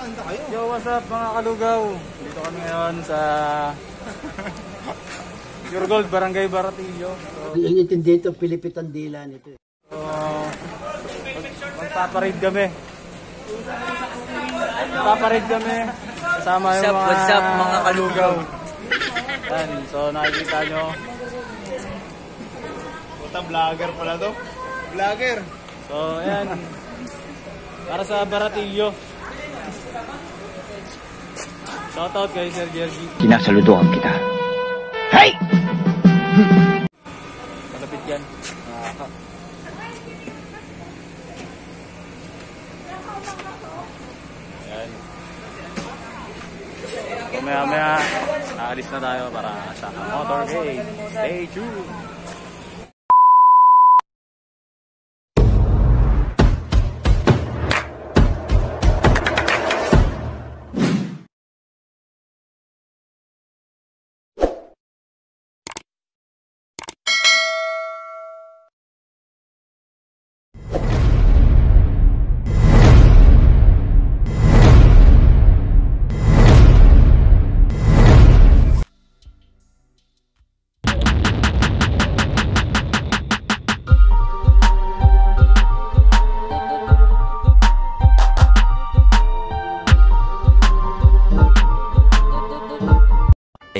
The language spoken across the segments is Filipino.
Saan na kayo? Yo, what's up mga kalugaw? Dito kami ngayon sa Pure Gold, Barangay Baratillo. Hindi intindi ito, Pilipit ang dila nito. So, magpaparade kami. Magpaparade kami. Kasama yung mga, what's up mga kalugaw? Yan, so nakikita nyo. Puta, vlogger pala to. Vlogger. So, yan. Para sa Baratillo. Shoutout kay Sir Jergy. Sinasaludohan kita. Hey! Malapit yan. Yan. So, maya-maya, naalis na tayo para sa motorcade. Stay tuned!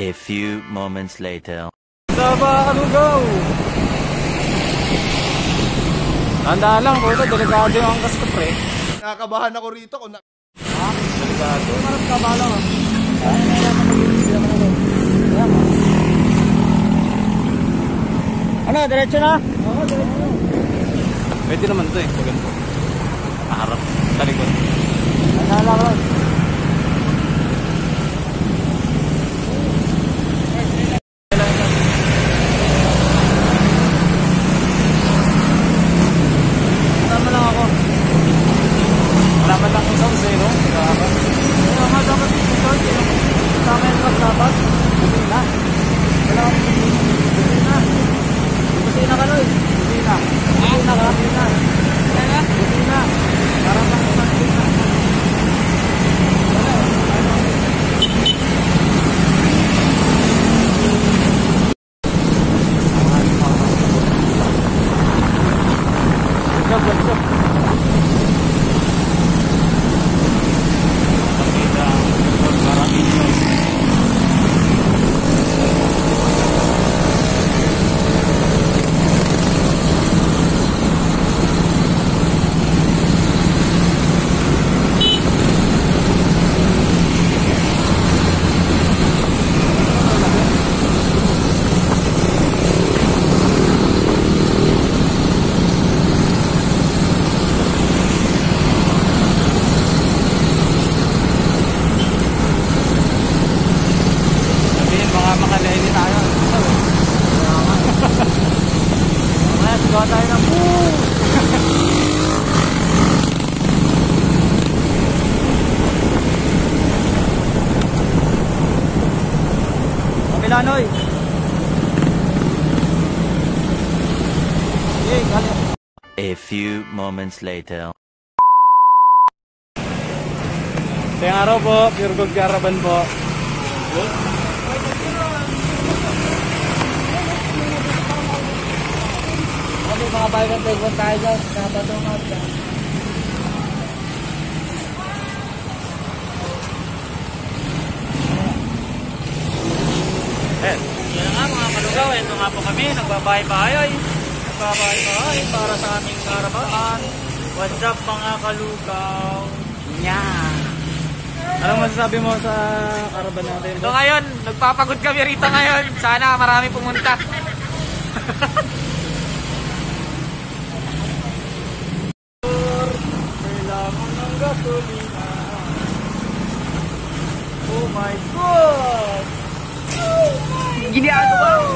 A few moments later. Saba kalugaw! Tandaan lang po ito, delikado yung angkas ko pre. Nakakabahan ako rito kung Delikado. Marap ka ba lang Ano, diretso na? Oo, diretso na. Pwede naman ito eh, paganda. Maharap, talikod. Nalala ko. Milanoy. A few moments later. Tayong araw po, Pure Gold Caravan po. Kami mga bayang tayo dyan, nabatungan dyan. Yan nga mga kalugaw, ito nga po kami, nagbabahay-bahay para sa aming karaban. What's up mga kalugaw? Yan. Anong masasabi mo sa karaban natin? Ito ngayon, nagpapagod kami rito ngayon. Sana marami pumunta. Kailangan ng gasolina. Oh my God! Ginagawa!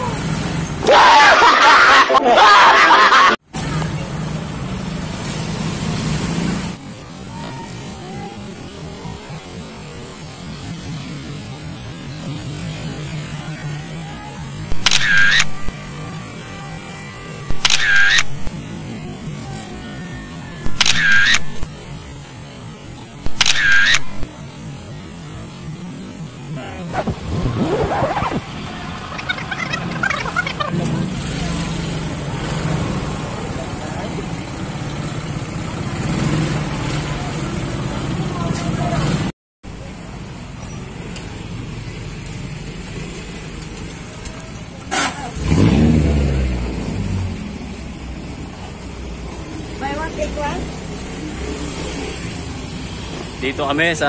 Dito kami sa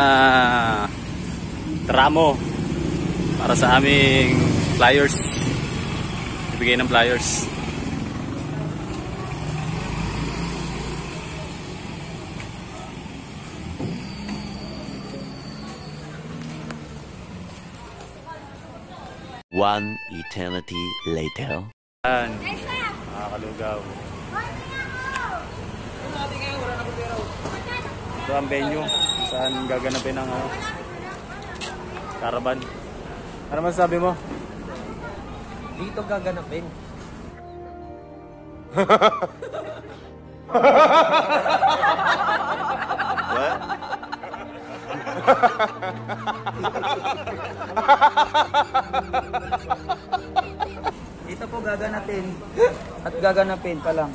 tramo para sa aming flyers. Ibigay ng flyers. One eternity later. Yan, mga kalugaw. Ito ang venue saan gaganapin ang caravan. Ano masasabi mo? Dito gaganapin. Dito po gaganapin. At gaganapin pa lang.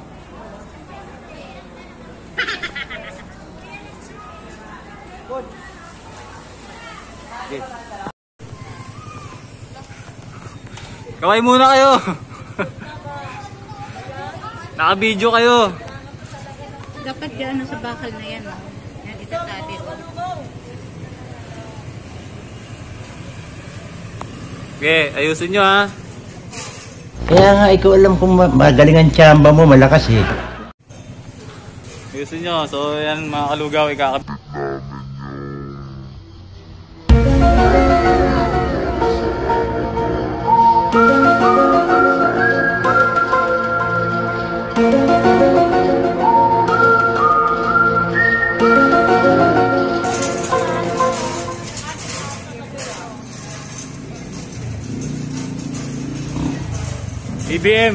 Okay. Kaway muna kayo. Naka-video kayo. Dapat gaano sa bakal na yan, oh. Yan, itatali, oh. Okay, ayusin nyo ha. Kaya nga, ikaw alam kung magaling ang tsamba mo, malakas eh. Ayusin nyo. So yan mga kalugaw, ikakabit.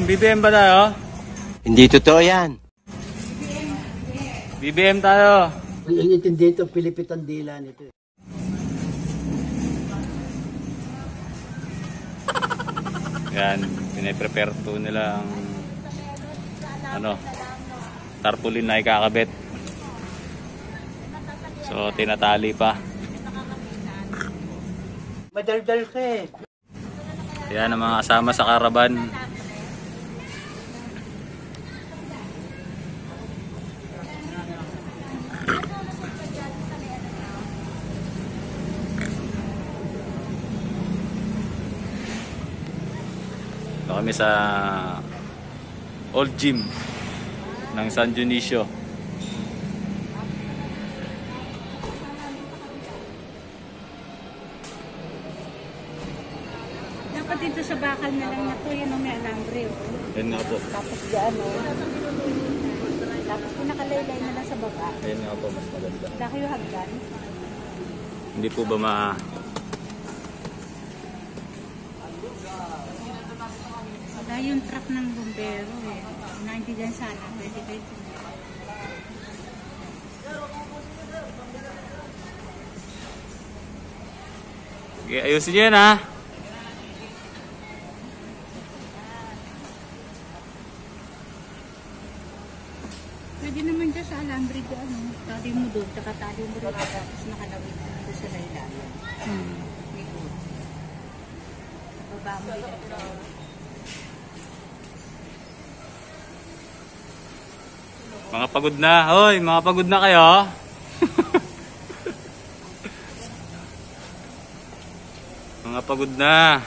BBM ba tayo? Hindi totoo yan. BBM tayo. Ang intindi ito, pilipit ang dila nito. Yan, pinaprepare to nila ang tarpaulin na ikakabit. So tinatali pa. Madaldal ka eh. Yan ang mga kasama sa caravan. Ito kami sa old gym ng San Dionisio. Dapat dito sa bakal na lang na po, yun ang may alambre, oh. Yan nga po. Tapos dyan, oh. Tapos kung nakalaylay na lang sa baba. Yan nga po, mas maganda. Wala kayo hagdan. Hindi po ba Wala yung truck ng bumbero, eh. Naintindihan sana, pwede kayo. Okay, ayusin nyo yan ha. Pwede naman dyan sa alambre dyan, oh. Tali mo doon, tsaka tali mo doon, tapos nakalawit doon sa laylayan. Likod. Baba mo dito. Mga pagod na. Hoy, mga pagod na kayo. Mga pagod na.